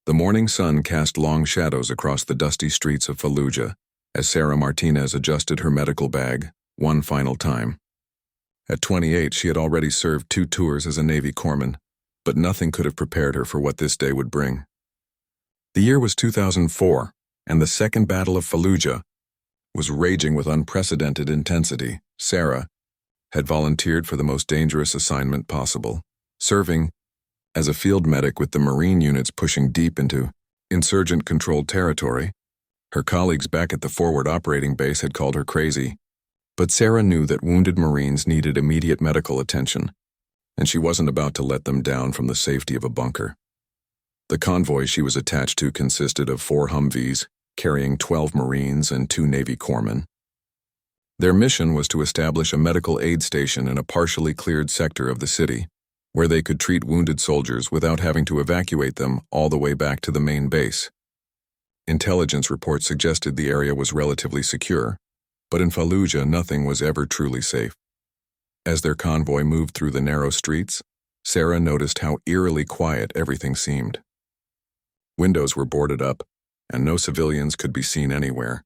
The morning sun cast long shadows across the dusty streets of Fallujah as Sarah Martinez adjusted her medical bag one final time. At 28, she had already served 2 tours as a Navy corpsman, but nothing could have prepared her for what this day would bring. The year was 2004, and the Second Battle of Fallujah was raging with unprecedented intensity. Sarah had volunteered for the most dangerous assignment possible, serving as a field medic with the Marine units pushing deep into insurgent-controlled territory. Her colleagues back at the forward operating base had called her crazy, but Sarah knew that wounded Marines needed immediate medical attention, and she wasn't about to let them down from the safety of a bunker. The convoy she was attached to consisted of 4 Humvees, carrying 12 Marines and 2 Navy corpsmen. Their mission was to establish a medical aid station in a partially cleared sector of the city, where they could treat wounded soldiers without having to evacuate them all the way back to the main base. Intelligence reports suggested the area was relatively secure, but in Fallujah nothing was ever truly safe. As their convoy moved through the narrow streets, Sarah noticed how eerily quiet everything seemed. Windows were boarded up, and no civilians could be seen anywhere.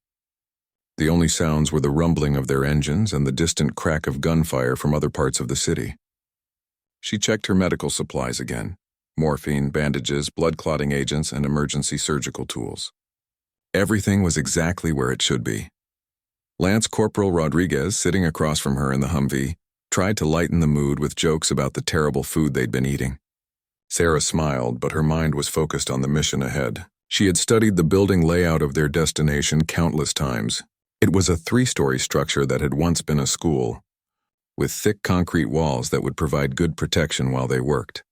The only sounds were the rumbling of their engines and the distant crack of gunfire from other parts of the city. She checked her medical supplies again: morphine, bandages, blood-clotting agents, and emergency surgical tools. Everything was exactly where it should be. Lance Corporal Rodriguez, sitting across from her in the Humvee, tried to lighten the mood with jokes about the terrible food they'd been eating. Sarah smiled, but her mind was focused on the mission ahead. She had studied the building layout of their destination countless times. It was a 3-story structure that had once been a school, with thick concrete walls that would provide good protection while they worked.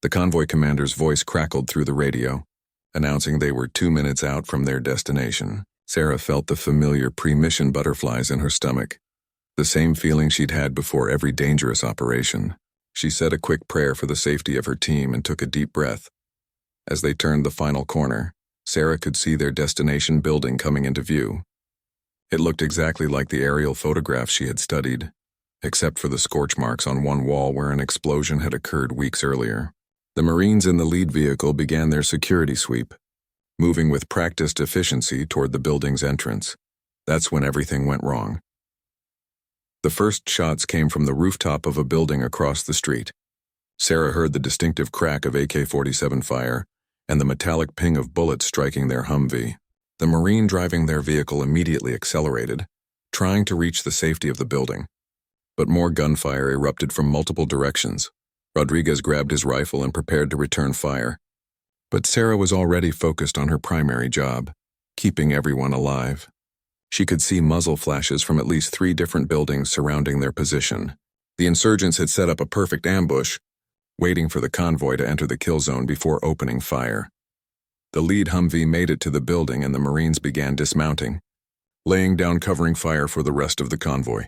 The convoy commander's voice crackled through the radio, announcing they were 2 minutes out from their destination. Sarah felt the familiar pre-mission butterflies in her stomach, the same feeling she'd had before every dangerous operation. She said a quick prayer for the safety of her team and took a deep breath. As they turned the final corner, Sarah could see their destination building coming into view. It looked exactly like the aerial photographs she had studied, except for the scorch marks on one wall where an explosion had occurred weeks earlier. The Marines in the lead vehicle began their security sweep, moving with practiced efficiency toward the building's entrance. That's when everything went wrong. The first shots came from the rooftop of a building across the street. Sarah heard the distinctive crack of AK-47 fire and the metallic ping of bullets striking their Humvee. The Marine driving their vehicle immediately accelerated, trying to reach the safety of the building. But more gunfire erupted from multiple directions. Rodriguez grabbed his rifle and prepared to return fire. But Sarah was already focused on her primary job, keeping everyone alive. She could see muzzle flashes from at least 3 different buildings surrounding their position. The insurgents had set up a perfect ambush, waiting for the convoy to enter the kill zone before opening fire. The lead Humvee made it to the building and the Marines began dismounting, laying down covering fire for the rest of the convoy.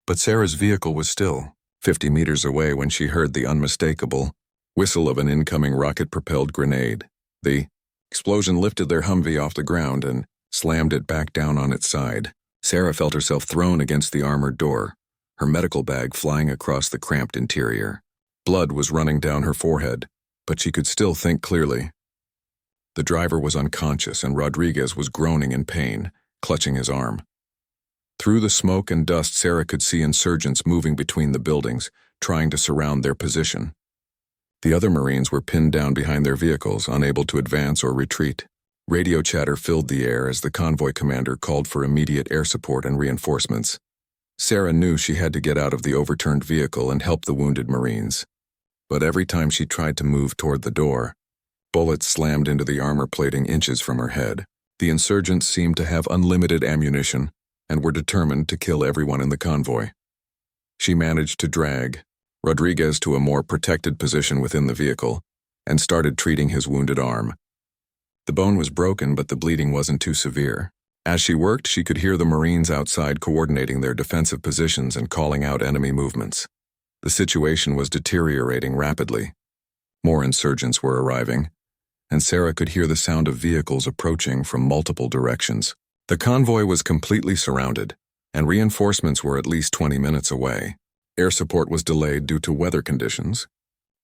But Sarah's vehicle was still 50 meters away when she heard the unmistakable whistle of an incoming rocket-propelled grenade. The explosion lifted their Humvee off the ground and slammed it back down on its side. Sarah felt herself thrown against the armored door, her medical bag flying across the cramped interior. Blood was running down her forehead, but she could still think clearly. The driver was unconscious and Rodriguez was groaning in pain, clutching his arm. Through the smoke and dust, Sarah could see insurgents moving between the buildings, trying to surround their position. The other Marines were pinned down behind their vehicles, unable to advance or retreat. Radio chatter filled the air as the convoy commander called for immediate air support and reinforcements. Sarah knew she had to get out of the overturned vehicle and help the wounded Marines. But every time she tried to move toward the door, bullets slammed into the armor plating inches from her head. The insurgents seemed to have unlimited ammunition and were determined to kill everyone in the convoy. She managed to drag Rodriguez to a more protected position within the vehicle and started treating his wounded arm. The bone was broken, but the bleeding wasn't too severe. As she worked, she could hear the Marines outside coordinating their defensive positions and calling out enemy movements. The situation was deteriorating rapidly. More insurgents were arriving, and Sarah could hear the sound of vehicles approaching from multiple directions. The convoy was completely surrounded, and reinforcements were at least 20 minutes away. Air support was delayed due to weather conditions,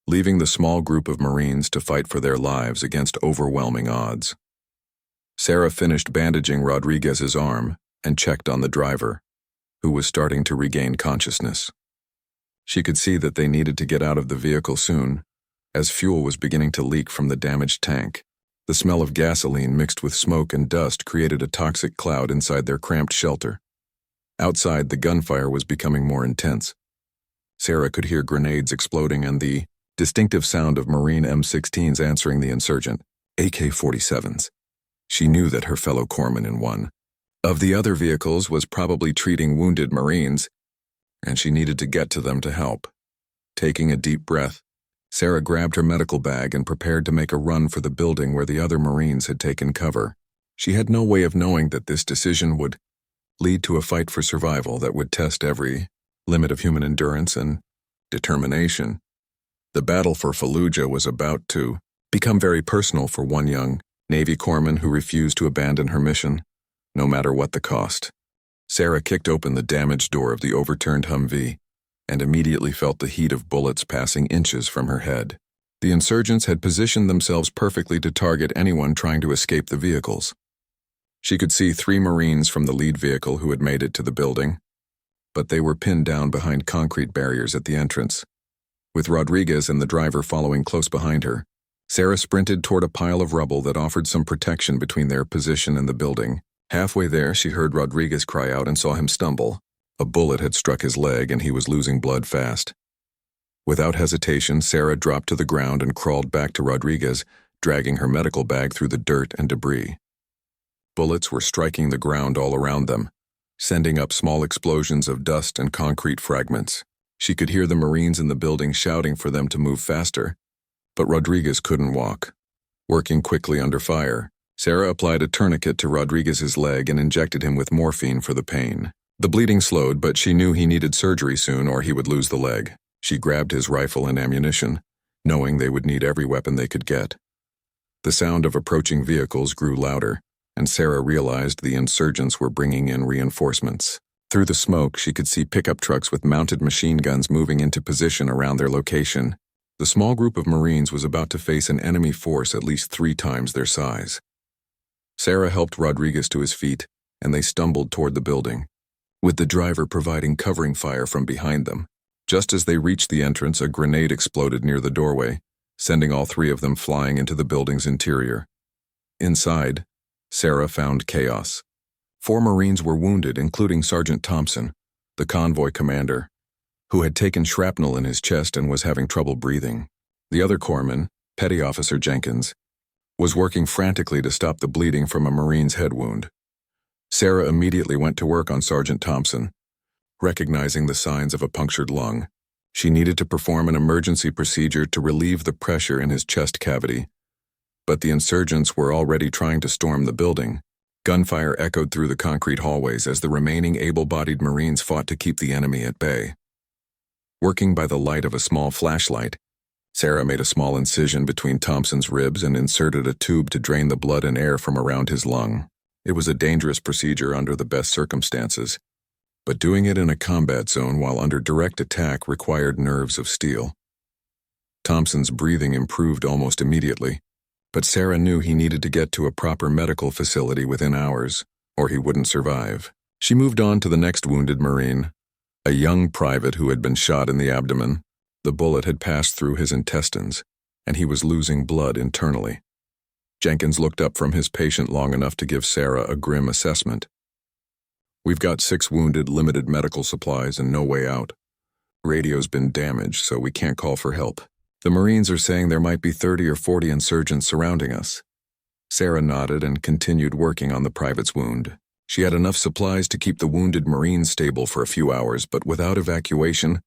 leaving the small group of Marines to fight for their lives against overwhelming odds. Sarah finished bandaging Rodriguez's arm and checked on the driver, who was starting to regain consciousness. She could see that they needed to get out of the vehicle soon, as fuel was beginning to leak from the damaged tank. The smell of gasoline mixed with smoke and dust created a toxic cloud inside their cramped shelter. Outside, the gunfire was becoming more intense. Sarah could hear grenades exploding and the distinctive sound of Marine M16s answering the insurgent AK-47s. She knew that her fellow corpsman in one of the other vehicles was probably treating wounded Marines, and she needed to get to them to help. Taking a deep breath, Sarah grabbed her medical bag and prepared to make a run for the building where the other Marines had taken cover. She had no way of knowing that this decision would lead to a fight for survival that would test every limit of human endurance and determination. The battle for Fallujah was about to become very personal for one young Navy corpsman who refused to abandon her mission, no matter what the cost. Sarah kicked open the damaged door of the overturned Humvee and immediately felt the heat of bullets passing inches from her head. The insurgents had positioned themselves perfectly to target anyone trying to escape the vehicles. She could see 3 Marines from the lead vehicle who had made it to the building, but they were pinned down behind concrete barriers at the entrance. With Rodriguez and the driver following close behind her, Sarah sprinted toward a pile of rubble that offered some protection between their position and the building. Halfway there, she heard Rodriguez cry out and saw him stumble. A bullet had struck his leg and he was losing blood fast. Without hesitation, Sarah dropped to the ground and crawled back to Rodriguez, dragging her medical bag through the dirt and debris. Bullets were striking the ground all around them, sending up small explosions of dust and concrete fragments. She could hear the Marines in the building shouting for them to move faster, but Rodriguez couldn't walk. Working quickly under fire, Sarah applied a tourniquet to Rodriguez's leg and injected him with morphine for the pain. The bleeding slowed, but she knew he needed surgery soon or he would lose the leg. She grabbed his rifle and ammunition, knowing they would need every weapon they could get. The sound of approaching vehicles grew louder, and Sarah realized the insurgents were bringing in reinforcements. Through the smoke, she could see pickup trucks with mounted machine guns moving into position around their location. The small group of Marines was about to face an enemy force at least 3 times their size. Sarah helped Rodriguez to his feet, and they stumbled toward the building, with the driver providing covering fire from behind them. Just as they reached the entrance, a grenade exploded near the doorway, sending all 3 of them flying into the building's interior. Inside, Sarah found chaos. 4 Marines were wounded, including Sergeant Thompson, the convoy commander, who had taken shrapnel in his chest and was having trouble breathing. The other corpsman, Petty Officer Jenkins, was working frantically to stop the bleeding from a Marine's head wound. Sarah immediately went to work on Sergeant Thompson. Recognizing the signs of a punctured lung, she needed to perform an emergency procedure to relieve the pressure in his chest cavity. But the insurgents were already trying to storm the building. Gunfire echoed through the concrete hallways as the remaining able-bodied Marines fought to keep the enemy at bay. Working by the light of a small flashlight, Sarah made a small incision between Thompson's ribs and inserted a tube to drain the blood and air from around his lung. It was a dangerous procedure under the best circumstances, but doing it in a combat zone while under direct attack required nerves of steel. Thompson's breathing improved almost immediately, but Sarah knew he needed to get to a proper medical facility within hours, or he wouldn't survive. She moved on to the next wounded Marine, a young private who had been shot in the abdomen. The bullet had passed through his intestines, and he was losing blood internally. Jenkins looked up from his patient long enough to give Sarah a grim assessment. "We've got 6 wounded, limited medical supplies, and no way out. Radio's been damaged, so we can't call for help. The Marines are saying there might be 30 or 40 insurgents surrounding us." Sarah nodded and continued working on the private's wound. She had enough supplies to keep the wounded Marines stable for a few hours, but without evacuation,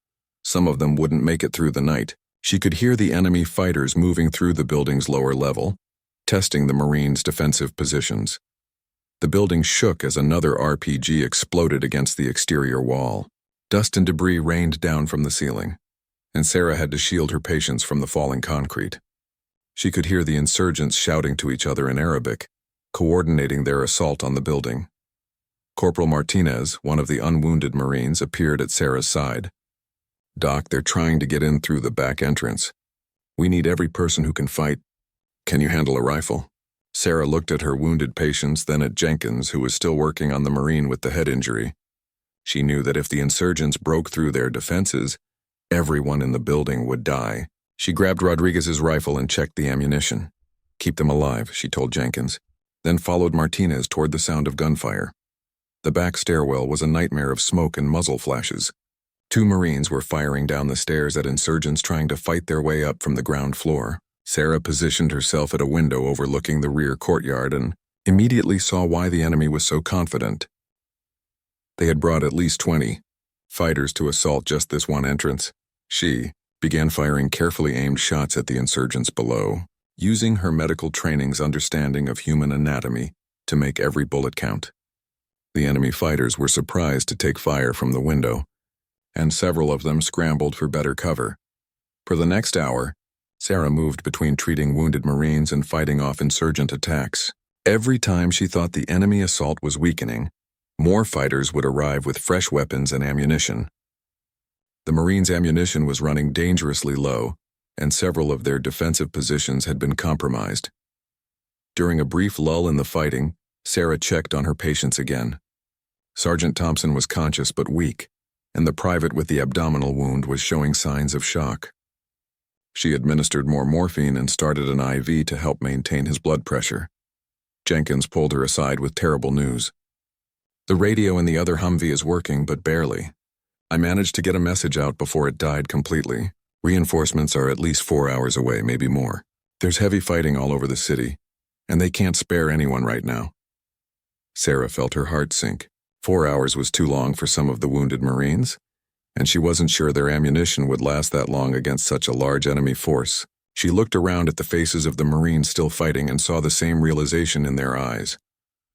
some of them wouldn't make it through the night. She could hear the enemy fighters moving through the building's lower level, testing the Marines' defensive positions. The building shook as another RPG exploded against the exterior wall. Dust and debris rained down from the ceiling, and Sarah had to shield her patients from the falling concrete. She could hear the insurgents shouting to each other in Arabic, coordinating their assault on the building. Corporal Martinez, one of the unwounded Marines, appeared at Sarah's side. "Doc, they're trying to get in through the back entrance. We need every person who can fight. Can you handle a rifle? Sarah looked at her wounded patients, then at Jenkins, who was still working on the Marine with the head injury. She knew that if the insurgents broke through their defenses, everyone in the building would die. She grabbed Rodriguez's rifle and checked the ammunition. Keep them alive, she told Jenkins, then followed Martinez toward the sound of gunfire. The back stairwell was a nightmare of smoke and muzzle flashes. 2 Marines were firing down the stairs at insurgents trying to fight their way up from the ground floor. Sarah positioned herself at a window overlooking the rear courtyard and immediately saw why the enemy was so confident. They had brought at least 20 fighters to assault just this one entrance. She began firing carefully aimed shots at the insurgents below, using her medical training's understanding of human anatomy to make every bullet count. The enemy fighters were surprised to take fire from the window, and several of them scrambled for better cover. For the next hour, Sarah moved between treating wounded Marines and fighting off insurgent attacks. Every time she thought the enemy assault was weakening, more fighters would arrive with fresh weapons and ammunition. The Marines' ammunition was running dangerously low, and several of their defensive positions had been compromised. During a brief lull in the fighting, Sarah checked on her patients again. Sergeant Thompson was conscious but weak, and the private with the abdominal wound was showing signs of shock. She administered more morphine and started an IV to help maintain his blood pressure. Jenkins pulled her aside with terrible news. The radio in the other Humvee is working, but barely. I managed to get a message out before it died completely. Reinforcements are at least 4 hours away, maybe more. There's heavy fighting all over the city, and they can't spare anyone right now. Sarah felt her heart sink. 4 hours was too long for some of the wounded Marines, and she wasn't sure their ammunition would last that long against such a large enemy force. She looked around at the faces of the Marines still fighting and saw the same realization in their eyes.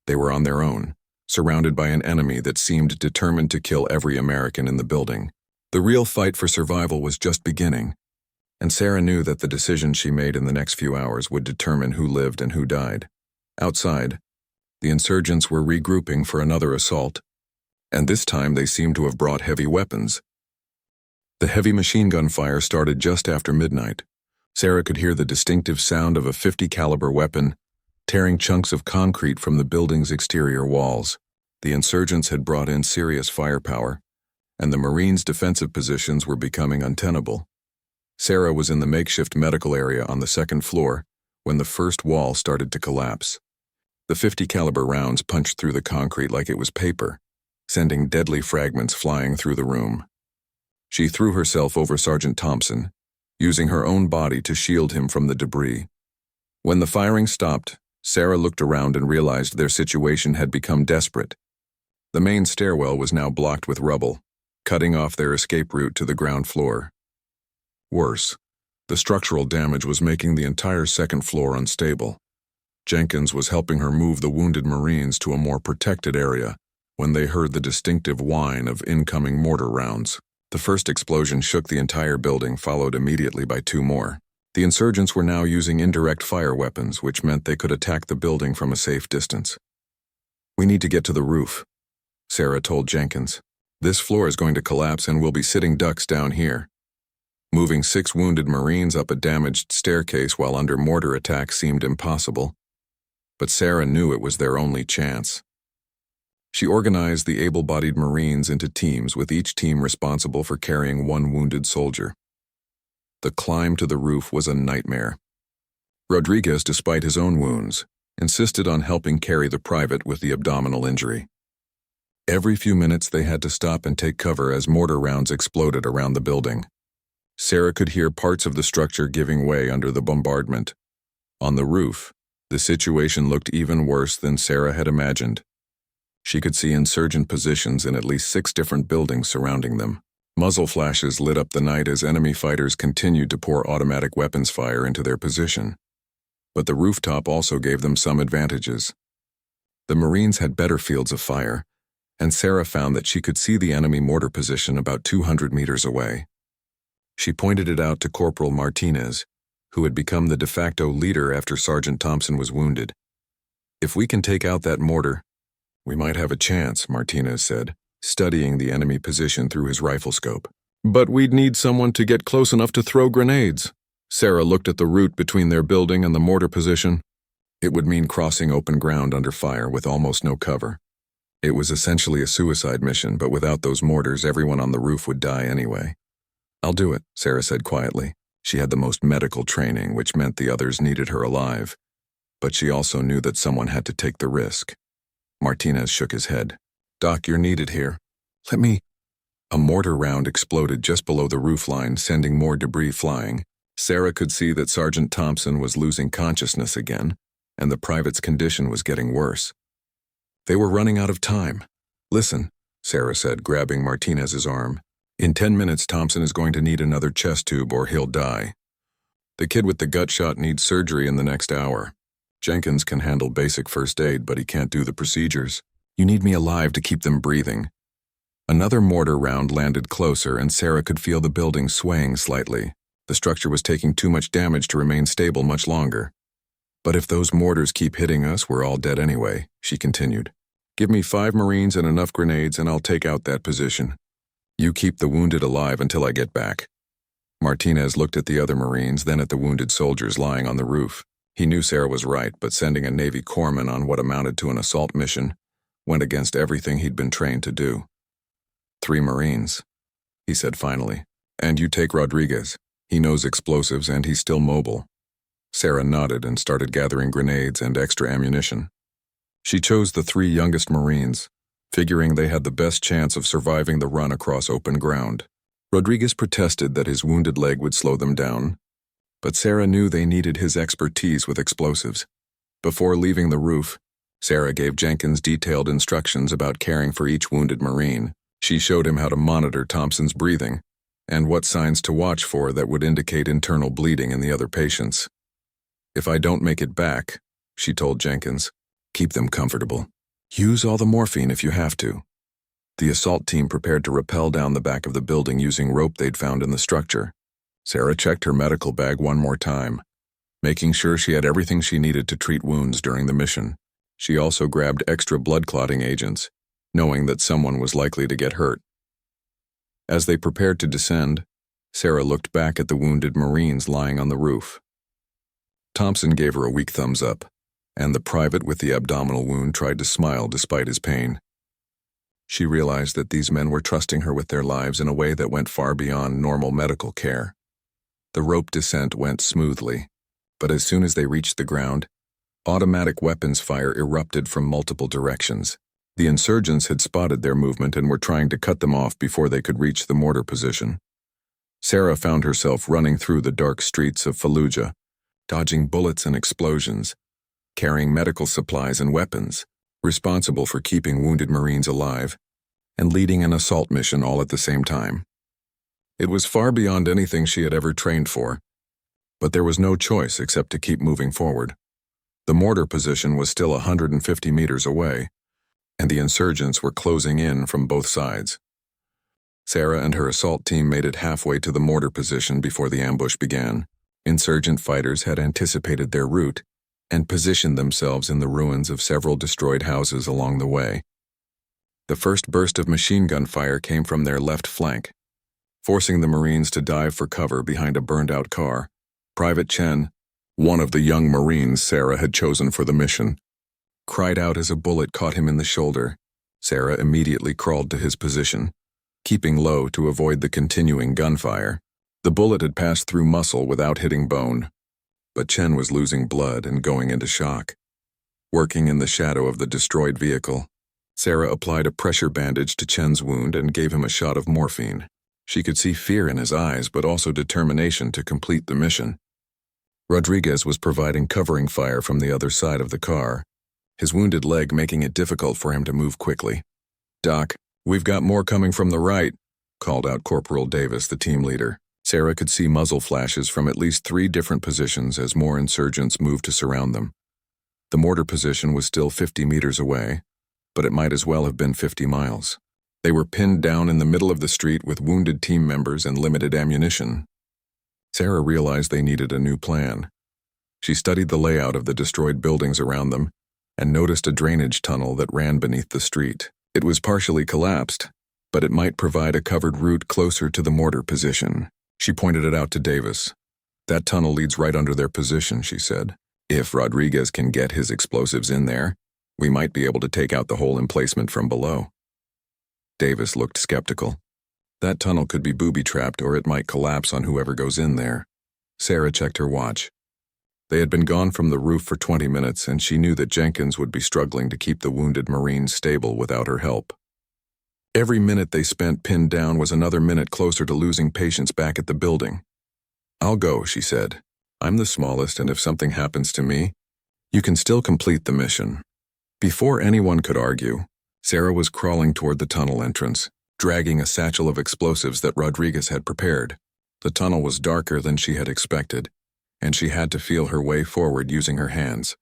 They were on their own, surrounded by an enemy that seemed determined to kill every American in the building. The real fight for survival was just beginning, and Sarah knew that the decision she made in the next few hours would determine who lived and who died. Outside, the insurgents were regrouping for another assault, and this time they seemed to have brought heavy weapons. The heavy machine gun fire started just after midnight. Sarah could hear the distinctive sound of a .50 caliber weapon tearing chunks of concrete from the building's exterior walls. The insurgents had brought in serious firepower, and the Marines' defensive positions were becoming untenable. Sarah was in the makeshift medical area on the 2nd floor when the first wall started to collapse. The .50 caliber rounds punched through the concrete like it was paper, sending deadly fragments flying through the room. She threw herself over Sergeant Thompson, using her own body to shield him from the debris. When the firing stopped, Sarah looked around and realized their situation had become desperate. The main stairwell was now blocked with rubble, cutting off their escape route to the ground floor. Worse, the structural damage was making the entire 2nd floor unstable. Jenkins was helping her move the wounded Marines to a more protected area when they heard the distinctive whine of incoming mortar rounds. The first explosion shook the entire building, followed immediately by 2 more. The insurgents were now using indirect fire weapons, which meant they could attack the building from a safe distance. "We need to get to the roof," Sarah told Jenkins. "This floor is going to collapse and we'll be sitting ducks down here." Moving 6 wounded Marines up a damaged staircase while under mortar attack seemed impossible, but Sarah knew it was their only chance. She organized the able-bodied Marines into teams, with each team responsible for carrying 1 wounded soldier. The climb to the roof was a nightmare. Rodriguez, despite his own wounds, insisted on helping carry the private with the abdominal injury. Every few minutes they had to stop and take cover as mortar rounds exploded around the building. Sarah could hear parts of the structure giving way under the bombardment. On the roof, the situation looked even worse than Sarah had imagined. She could see insurgent positions in at least 6 different buildings surrounding them. Muzzle flashes lit up the night as enemy fighters continued to pour automatic weapons fire into their position. But the rooftop also gave them some advantages. The Marines had better fields of fire, and Sarah found that she could see the enemy mortar position about 200 meters away. She pointed it out to Corporal Martinez, who had become the de facto leader after Sergeant Thompson was wounded. "If we can take out that mortar, we might have a chance," Martinez said, studying the enemy position through his rifle scope. "But we'd need someone to get close enough to throw grenades," Sarah looked at the route between their building and the mortar position. It would mean crossing open ground under fire with almost no cover. It was essentially a suicide mission, but without those mortars, everyone on the roof would die anyway. "I'll do it," Sarah said quietly. She had the most medical training, which meant the others needed her alive. But she also knew that someone had to take the risk. Martinez shook his head. "Doc, you're needed here. Let me—" A mortar round exploded just below the roofline, sending more debris flying. Sarah could see that Sergeant Thompson was losing consciousness again, and the private's condition was getting worse. They were running out of time. "Listen," Sarah said, grabbing Martinez's arm. "In 10 minutes, Thompson is going to need another chest tube or he'll die. The kid with the gut shot needs surgery in the next hour. Jenkins can handle basic first aid, but he can't do the procedures. You need me alive to keep them breathing." Another mortar round landed closer, and Sarah could feel the building swaying slightly. The structure was taking too much damage to remain stable much longer. "But if those mortars keep hitting us, we're all dead anyway," she continued. "Give me 5 Marines and enough grenades and I'll take out that position. You keep the wounded alive until I get back." Martinez looked at the other Marines, then at the wounded soldiers lying on the roof. He knew Sarah was right, but sending a Navy corpsman on what amounted to an assault mission went against everything he'd been trained to do. 3 Marines, he said finally. "And you take Rodriguez. He knows explosives and he's still mobile." Sarah nodded and started gathering grenades and extra ammunition. She chose the 3 youngest Marines, figuring they had the best chance of surviving the run across open ground. Rodriguez protested that his wounded leg would slow them down, but Sarah knew they needed his expertise with explosives. Before leaving the roof, Sarah gave Jenkins detailed instructions about caring for each wounded Marine. She showed him how to monitor Thompson's breathing and what signs to watch for that would indicate internal bleeding in the other patients. "If I don't make it back," she told Jenkins, "keep them comfortable. Use all the morphine if you have to." The assault team prepared to rappel down the back of the building using rope they'd found in the structure. Sarah checked her medical bag one more time, making sure she had everything she needed to treat wounds during the mission. She also grabbed extra blood-clotting agents, knowing that someone was likely to get hurt. As they prepared to descend, Sarah looked back at the wounded Marines lying on the roof. Thompson gave her a weak thumbs up, and the private with the abdominal wound tried to smile despite his pain. She realized that these men were trusting her with their lives in a way that went far beyond normal medical care. The rope descent went smoothly, but as soon as they reached the ground, automatic weapons fire erupted from multiple directions. The insurgents had spotted their movement and were trying to cut them off before they could reach the mortar position. Sarah found herself running through the dark streets of Fallujah, dodging bullets and explosions, carrying medical supplies and weapons, responsible for keeping wounded Marines alive, and leading an assault mission all at the same time. It was far beyond anything she had ever trained for, but there was no choice except to keep moving forward. The mortar position was still 150 meters away, and the insurgents were closing in from both sides. Sarah and her assault team made it halfway to the mortar position before the ambush began. Insurgent fighters had anticipated their route and positioned themselves in the ruins of several destroyed houses along the way. The first burst of machine gun fire came from their left flank, forcing the Marines to dive for cover behind a burned-out car. Private Chen, one of the young Marines Sarah had chosen for the mission, cried out as a bullet caught him in the shoulder. Sarah immediately crawled to his position, keeping low to avoid the continuing gunfire. The bullet had passed through muscle without hitting bone, but Chen was losing blood and going into shock. Working in the shadow of the destroyed vehicle, Sarah applied a pressure bandage to Chen's wound and gave him a shot of morphine. She could see fear in his eyes, but also determination to complete the mission. Rodriguez was providing covering fire from the other side of the car, his wounded leg making it difficult for him to move quickly. "Doc, we've got more coming from the right," called out Corporal Davis, the team leader. Sarah could see muzzle flashes from at least 3 different positions as more insurgents moved to surround them. The mortar position was still 50 meters away, but it might as well have been 50 miles. They were pinned down in the middle of the street with wounded team members and limited ammunition. Sarah realized they needed a new plan. She studied the layout of the destroyed buildings around them and noticed a drainage tunnel that ran beneath the street. It was partially collapsed, but it might provide a covered route closer to the mortar position. She pointed it out to Davis. That tunnel leads right under their position, she said. If Rodriguez can get his explosives in there, we might be able to take out the whole emplacement from below. Davis looked skeptical. That tunnel could be booby-trapped, or it might collapse on whoever goes in there. Sarah checked her watch. They had been gone from the roof for 20 minutes, and she knew that Jenkins would be struggling to keep the wounded Marines stable without her help. Every minute they spent pinned down was another minute closer to losing patience back at the building. "I'll go," she said. "I'm the smallest, and if something happens to me, you can still complete the mission." Before anyone could argue, Sarah was crawling toward the tunnel entrance, dragging a satchel of explosives that Rodriguez had prepared. The tunnel was darker than she had expected, and she had to feel her way forward using her hands.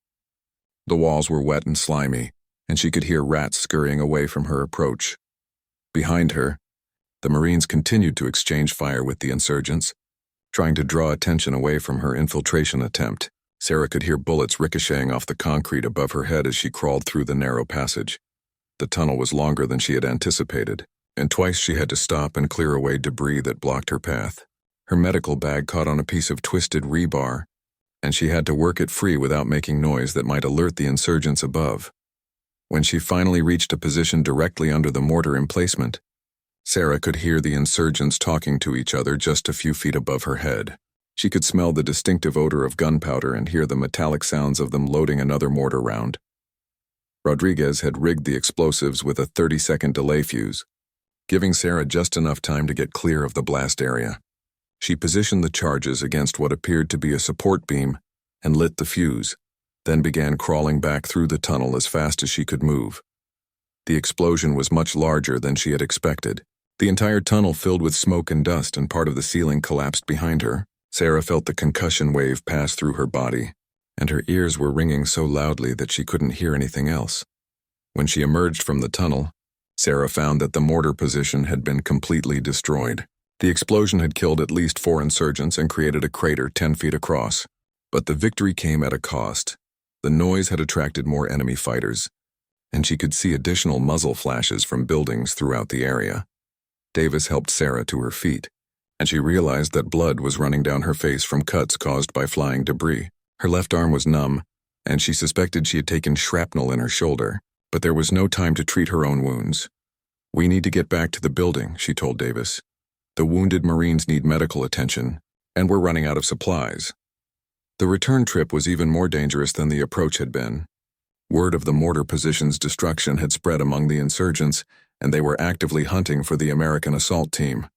The walls were wet and slimy, and she could hear rats scurrying away from her approach. Behind her, the Marines continued to exchange fire with the insurgents, trying to draw attention away from her infiltration attempt. Sarah could hear bullets ricocheting off the concrete above her head as she crawled through the narrow passage. The tunnel was longer than she had anticipated, and twice she had to stop and clear away debris that blocked her path. Her medical bag caught on a piece of twisted rebar, and she had to work it free without making noise that might alert the insurgents above. When she finally reached a position directly under the mortar emplacement, Sarah could hear the insurgents talking to each other just a few feet above her head. She could smell the distinctive odor of gunpowder and hear the metallic sounds of them loading another mortar round. Rodriguez had rigged the explosives with a 30-second delay fuse, giving Sarah just enough time to get clear of the blast area. She positioned the charges against what appeared to be a support beam and lit the fuse, then began crawling back through the tunnel as fast as she could move. The explosion was much larger than she had expected. The entire tunnel filled with smoke and dust, and part of the ceiling collapsed behind her. Sarah felt the concussion wave pass through her body, and her ears were ringing so loudly that she couldn't hear anything else. When she emerged from the tunnel, Sarah found that the mortar position had been completely destroyed. The explosion had killed at least 4 insurgents and created a crater 10 feet across. But the victory came at a cost. The noise had attracted more enemy fighters, and she could see additional muzzle flashes from buildings throughout the area. Davis helped Sarah to her feet, and she realized that blood was running down her face from cuts caused by flying debris. Her left arm was numb, and she suspected she had taken shrapnel in her shoulder, but there was no time to treat her own wounds. "We need to get back to the building," she told Davis. "The wounded Marines need medical attention, and we're running out of supplies." The return trip was even more dangerous than the approach had been. Word of the mortar position's destruction had spread among the insurgents, and they were actively hunting for the American assault team.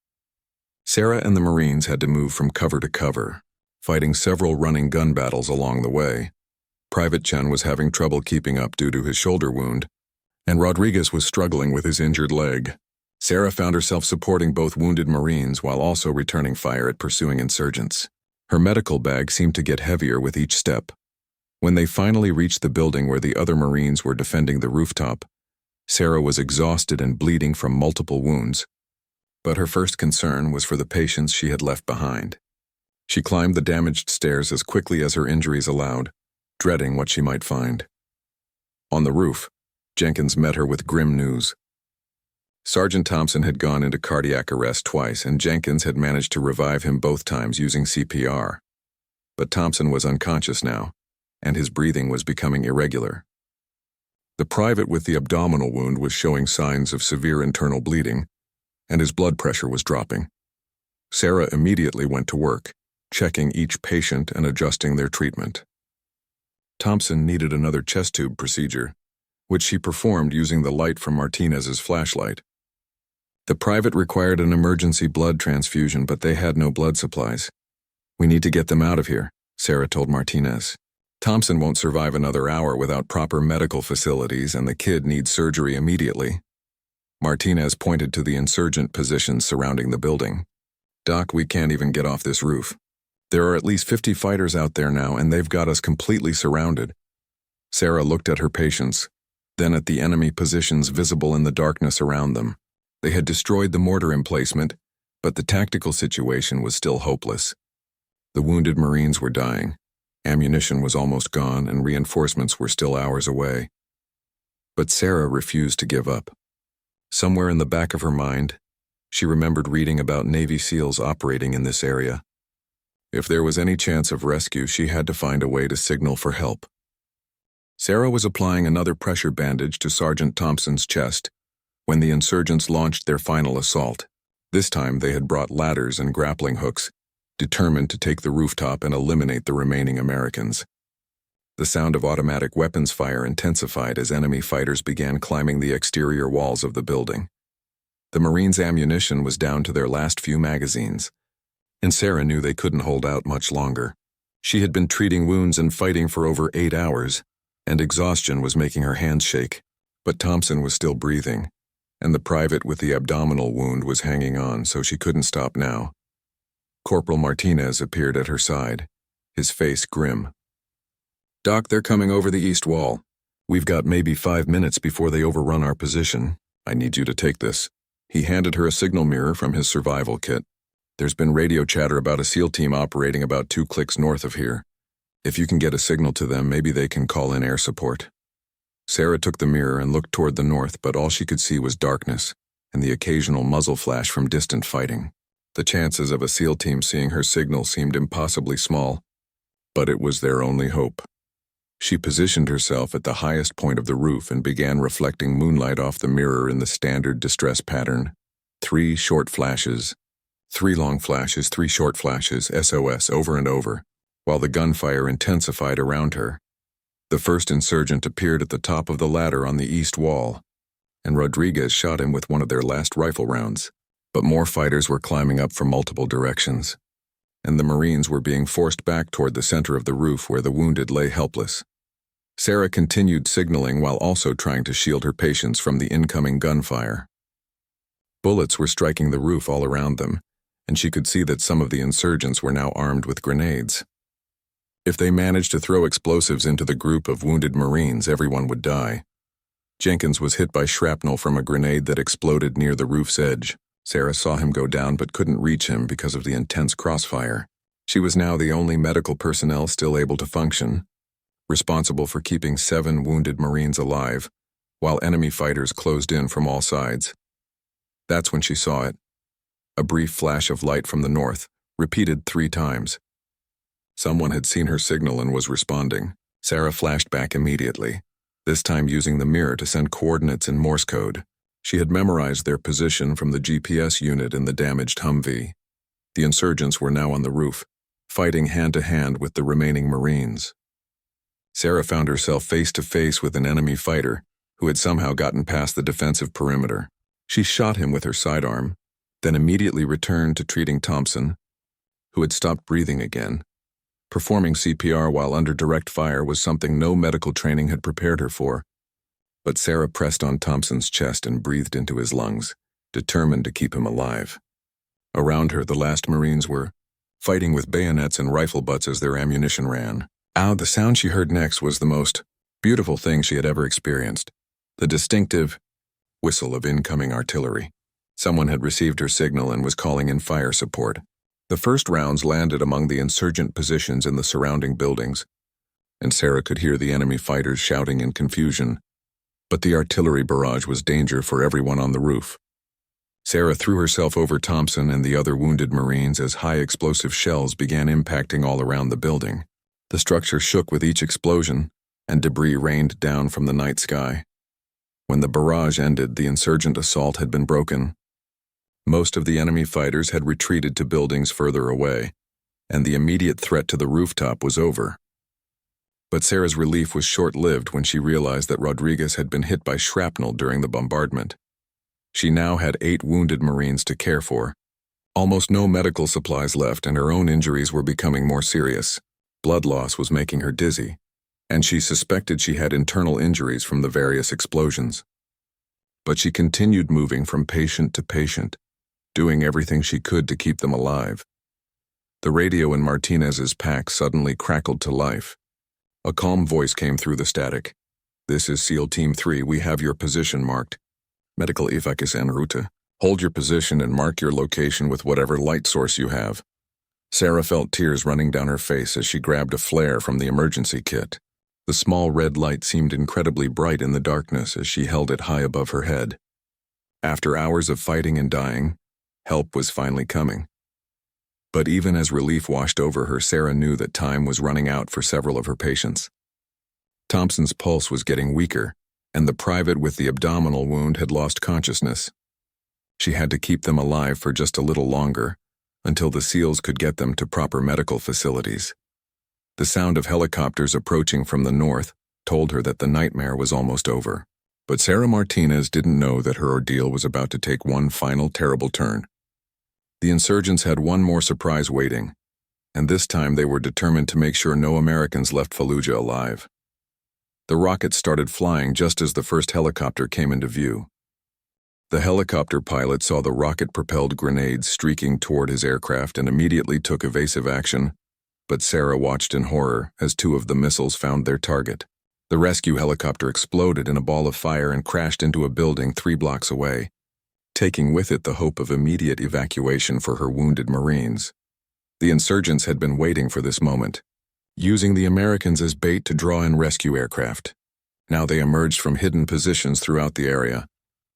Sarah and the Marines had to move from cover to cover, fighting several running gun battles along the way. Private Chen was having trouble keeping up due to his shoulder wound, and Rodriguez was struggling with his injured leg. Sarah found herself supporting both wounded Marines while also returning fire at pursuing insurgents. Her medical bag seemed to get heavier with each step. When they finally reached the building where the other Marines were defending the rooftop, Sarah was exhausted and bleeding from multiple wounds. But her first concern was for the patients she had left behind. She climbed the damaged stairs as quickly as her injuries allowed, dreading what she might find. On the roof, Jenkins met her with grim news. Sergeant Thompson had gone into cardiac arrest twice, and Jenkins had managed to revive him both times using CPR. But Thompson was unconscious now, and his breathing was becoming irregular. The private with the abdominal wound was showing signs of severe internal bleeding, and his blood pressure was dropping. Sarah immediately went to work, checking each patient and adjusting their treatment. Thompson needed another chest tube procedure, which she performed using the light from Martinez's flashlight. The private required an emergency blood transfusion, but they had no blood supplies. "We need to get them out of here," Sarah told Martinez. "Thompson won't survive another hour without proper medical facilities, and the kid needs surgery immediately." Martinez pointed to the insurgent positions surrounding the building. "Doc, we can't even get off this roof. There are at least 50 fighters out there now, and they've got us completely surrounded." Sarah looked at her patients, then at the enemy positions visible in the darkness around them. They had destroyed the mortar emplacement, but the tactical situation was still hopeless. The wounded Marines were dying, ammunition was almost gone, and reinforcements were still hours away. But Sarah refused to give up. Somewhere in the back of her mind, she remembered reading about Navy SEALs operating in this area. If there was any chance of rescue, she had to find a way to signal for help. Sarah was applying another pressure bandage to Sergeant Thompson's chest when the insurgents launched their final assault. This time they had brought ladders and grappling hooks, determined to take the rooftop and eliminate the remaining Americans. The sound of automatic weapons fire intensified as enemy fighters began climbing the exterior walls of the building. The Marines' ammunition was down to their last few magazines, and Sarah knew they couldn't hold out much longer. She had been treating wounds and fighting for over 8 hours, and exhaustion was making her hands shake. But Thompson was still breathing, and the private with the abdominal wound was hanging on, so she couldn't stop now. Corporal Martinez appeared at her side, his face grim. "Doc, they're coming over the east wall. We've got maybe 5 minutes before they overrun our position. I need you to take this." He handed her a signal mirror from his survival kit. "There's been radio chatter about a SEAL team operating about 2 clicks north of here. If you can get a signal to them, maybe they can call in air support." Sarah took the mirror and looked toward the north, but all she could see was darkness and the occasional muzzle flash from distant fighting. The chances of a SEAL team seeing her signal seemed impossibly small, but it was their only hope. She positioned herself at the highest point of the roof and began reflecting moonlight off the mirror in the standard distress pattern. 3 short flashes, 3 long flashes, 3 short flashes, SOS, over and over, while the gunfire intensified around her. The first insurgent appeared at the top of the ladder on the east wall, and Rodriguez shot him with one of their last rifle rounds. But more fighters were climbing up from multiple directions, and the Marines were being forced back toward the center of the roof where the wounded lay helpless. Sarah continued signaling while also trying to shield her patients from the incoming gunfire. Bullets were striking the roof all around them, and she could see that some of the insurgents were now armed with grenades. If they managed to throw explosives into the group of wounded Marines, everyone would die. Jenkins was hit by shrapnel from a grenade that exploded near the roof's edge. Sarah saw him go down but couldn't reach him because of the intense crossfire. She was now the only medical personnel still able to function, responsible for keeping 7 wounded Marines alive, while enemy fighters closed in from all sides. That's when she saw it. A brief flash of light from the north, repeated 3 times. Someone had seen her signal and was responding. Sarah flashed back immediately, this time using the mirror to send coordinates in Morse code. She had memorized their position from the GPS unit in the damaged Humvee. The insurgents were now on the roof, fighting hand-to-hand with the remaining Marines. Sarah found herself face-to-face with an enemy fighter who had somehow gotten past the defensive perimeter. She shot him with her sidearm, then immediately returned to treating Thompson, who had stopped breathing again. Performing CPR while under direct fire was something no medical training had prepared her for. But Sarah pressed on Thompson's chest and breathed into his lungs, determined to keep him alive. Around her, the last Marines were fighting with bayonets and rifle butts as their ammunition ran. Ow, the sound she heard next was the most beautiful thing she had ever experienced. The distinctive whistle of incoming artillery. Someone had received her signal and was calling in fire support. The first rounds landed among the insurgent positions in the surrounding buildings, and Sarah could hear the enemy fighters shouting in confusion. But the artillery barrage was danger for everyone on the roof. Sarah threw herself over Thompson and the other wounded Marines as high-explosive shells began impacting all around the building. The structure shook with each explosion, and debris rained down from the night sky. When the barrage ended, the insurgent assault had been broken. Most of the enemy fighters had retreated to buildings further away, and the immediate threat to the rooftop was over. But Sarah's relief was short-lived when she realized that Rodriguez had been hit by shrapnel during the bombardment. She now had 8 wounded Marines to care for. Almost no medical supplies left, and her own injuries were becoming more serious. Blood loss was making her dizzy, and she suspected she had internal injuries from the various explosions. But she continued moving from patient to patient, doing everything she could to keep them alive. The radio in Martinez's pack suddenly crackled to life. A calm voice came through the static. "This is SEAL Team 3. We have your position marked. Medical evac is en route. Hold your position and mark your location with whatever light source you have." Sarah felt tears running down her face as she grabbed a flare from the emergency kit. The small red light seemed incredibly bright in the darkness as she held it high above her head. After hours of fighting and dying, help was finally coming. But even as relief washed over her, Sarah knew that time was running out for several of her patients. Thompson's pulse was getting weaker, and the private with the abdominal wound had lost consciousness. She had to keep them alive for just a little longer, until the SEALs could get them to proper medical facilities. The sound of helicopters approaching from the north told her that the nightmare was almost over. But Sarah Martinez didn't know that her ordeal was about to take one final terrible turn. The insurgents had one more surprise waiting, and this time they were determined to make sure no Americans left Fallujah alive. The rockets started flying just as the first helicopter came into view. The helicopter pilot saw the rocket-propelled grenades streaking toward his aircraft and immediately took evasive action, but Sarah watched in horror as two of the missiles found their target. The rescue helicopter exploded in a ball of fire and crashed into a building 3 blocks away, taking with it the hope of immediate evacuation for her wounded Marines. The insurgents had been waiting for this moment, using the Americans as bait to draw in rescue aircraft. Now they emerged from hidden positions throughout the area,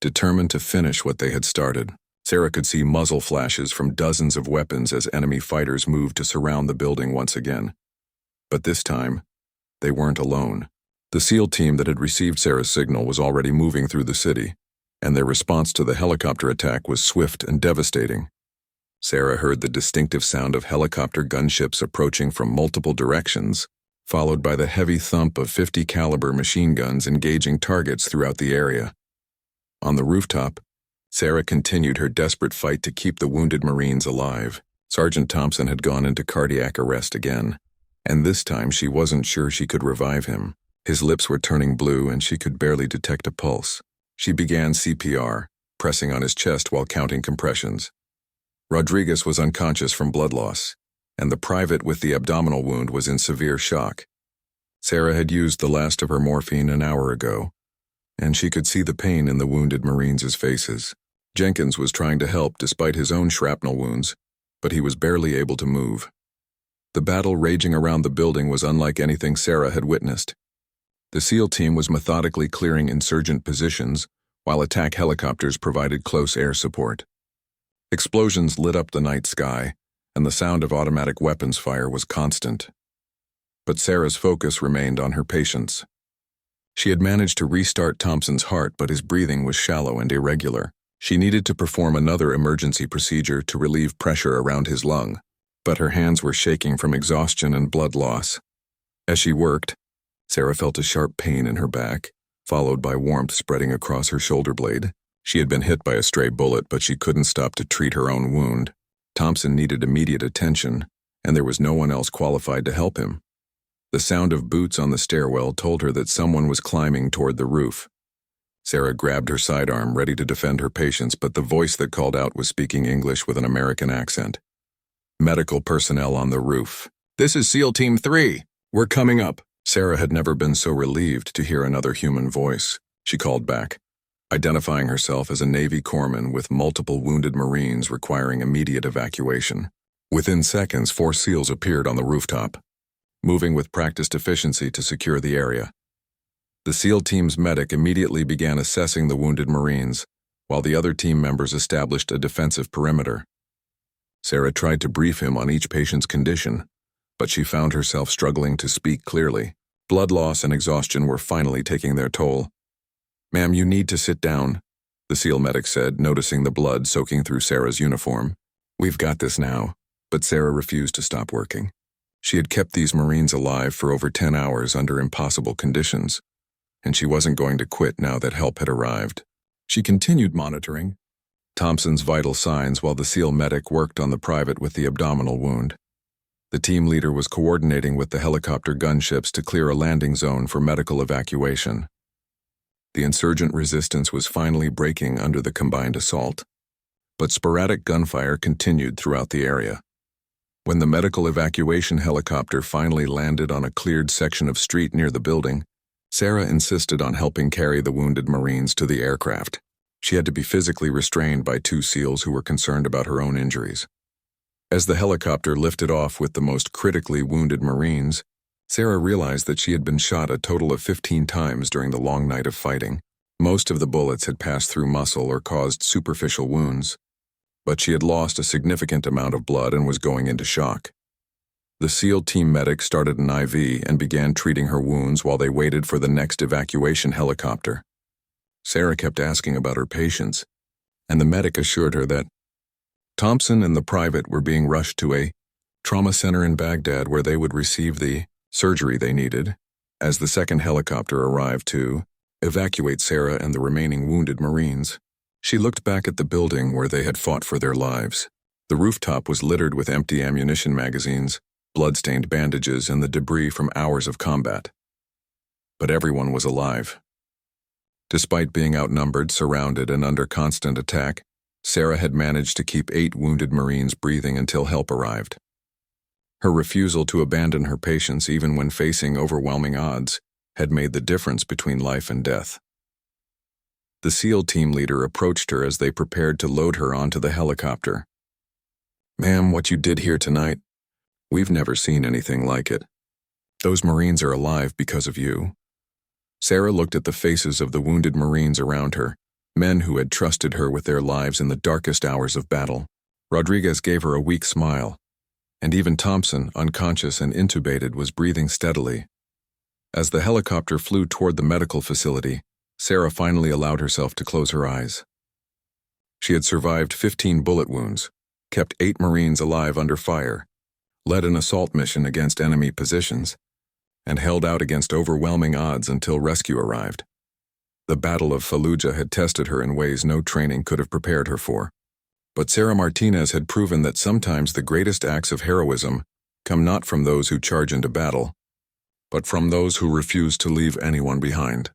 determined to finish what they had started. Sarah could see muzzle flashes from dozens of weapons as enemy fighters moved to surround the building once again. But this time, they weren't alone. The SEAL team that had received Sarah's signal was already moving through the city, and their response to the helicopter attack was swift and devastating. Sarah heard the distinctive sound of helicopter gunships approaching from multiple directions, followed by the heavy thump of 50 caliber machine guns engaging targets throughout the area. On the rooftop, Sarah continued her desperate fight to keep the wounded Marines alive. Sergeant Thompson had gone into cardiac arrest again, and this time she wasn't sure she could revive him. His lips were turning blue and she could barely detect a pulse. She began CPR, pressing on his chest while counting compressions. Rodriguez was unconscious from blood loss, and the private with the abdominal wound was in severe shock. Sarah had used the last of her morphine an hour ago, and she could see the pain in the wounded Marines' faces. Jenkins was trying to help despite his own shrapnel wounds, but he was barely able to move. The battle raging around the building was unlike anything Sarah had witnessed. The SEAL team was methodically clearing insurgent positions, while attack helicopters provided close air support. Explosions lit up the night sky, and the sound of automatic weapons fire was constant. But Sarah's focus remained on her patients. She had managed to restart Thompson's heart, but his breathing was shallow and irregular. She needed to perform another emergency procedure to relieve pressure around his lung, but her hands were shaking from exhaustion and blood loss. As she worked, Sarah felt a sharp pain in her back, followed by warmth spreading across her shoulder blade. She had been hit by a stray bullet, but she couldn't stop to treat her own wound. Thompson needed immediate attention, and there was no one else qualified to help him. The sound of boots on the stairwell told her that someone was climbing toward the roof. Sarah grabbed her sidearm, ready to defend her patients, but the voice that called out was speaking English with an American accent. Medical personnel on the roof. "This is SEAL Team 3. We're coming up." Sarah had never been so relieved to hear another human voice. She called back, identifying herself as a Navy corpsman with multiple wounded Marines requiring immediate evacuation. Within seconds, 4 SEALs appeared on the rooftop, moving with practiced efficiency to secure the area. The SEAL team's medic immediately began assessing the wounded Marines, while the other team members established a defensive perimeter. Sarah tried to brief him on each patient's condition, but she found herself struggling to speak clearly. Blood loss and exhaustion were finally taking their toll. "Ma'am, you need to sit down," the SEAL medic said, noticing the blood soaking through Sarah's uniform. "We've got this now," but Sarah refused to stop working. She had kept these Marines alive for over 10 hours under impossible conditions, and she wasn't going to quit now that help had arrived. She continued monitoring Thompson's vital signs while the SEAL medic worked on the private with the abdominal wound. The team leader was coordinating with the helicopter gunships to clear a landing zone for medical evacuation. The insurgent resistance was finally breaking under the combined assault, but sporadic gunfire continued throughout the area. When the medical evacuation helicopter finally landed on a cleared section of street near the building, Sarah insisted on helping carry the wounded Marines to the aircraft. She had to be physically restrained by 2 SEALs who were concerned about her own injuries. As the helicopter lifted off with the most critically wounded Marines, Sarah realized that she had been shot a total of 15 times during the long night of fighting. Most of the bullets had passed through muscle or caused superficial wounds, but she had lost a significant amount of blood and was going into shock. The SEAL team medic started an IV and began treating her wounds while they waited for the next evacuation helicopter. Sarah kept asking about her patients, and the medic assured her that Thompson and the private were being rushed to a trauma center in Baghdad where they would receive the surgery they needed. As the second helicopter arrived to evacuate Sarah and the remaining wounded Marines, she looked back at the building where they had fought for their lives. The rooftop was littered with empty ammunition magazines, blood-stained bandages, and the debris from hours of combat. But everyone was alive. Despite being outnumbered, surrounded, and under constant attack, Sarah had managed to keep 8 wounded Marines breathing until help arrived. Her refusal to abandon her patients even when facing overwhelming odds had made the difference between life and death. The SEAL team leader approached her as they prepared to load her onto the helicopter. "Ma'am, what you did here tonight, we've never seen anything like it. Those Marines are alive because of you." Sarah looked at the faces of the wounded Marines around her, men who had trusted her with their lives in the darkest hours of battle. Rodriguez gave her a weak smile, and even Thompson, unconscious and intubated, was breathing steadily. As the helicopter flew toward the medical facility, Sarah finally allowed herself to close her eyes. She had survived 15 bullet wounds, kept 8 Marines alive under fire, led an assault mission against enemy positions, and held out against overwhelming odds until rescue arrived. The Battle of Fallujah had tested her in ways no training could have prepared her for. But Sarah Martinez had proven that sometimes the greatest acts of heroism come not from those who charge into battle, but from those who refuse to leave anyone behind.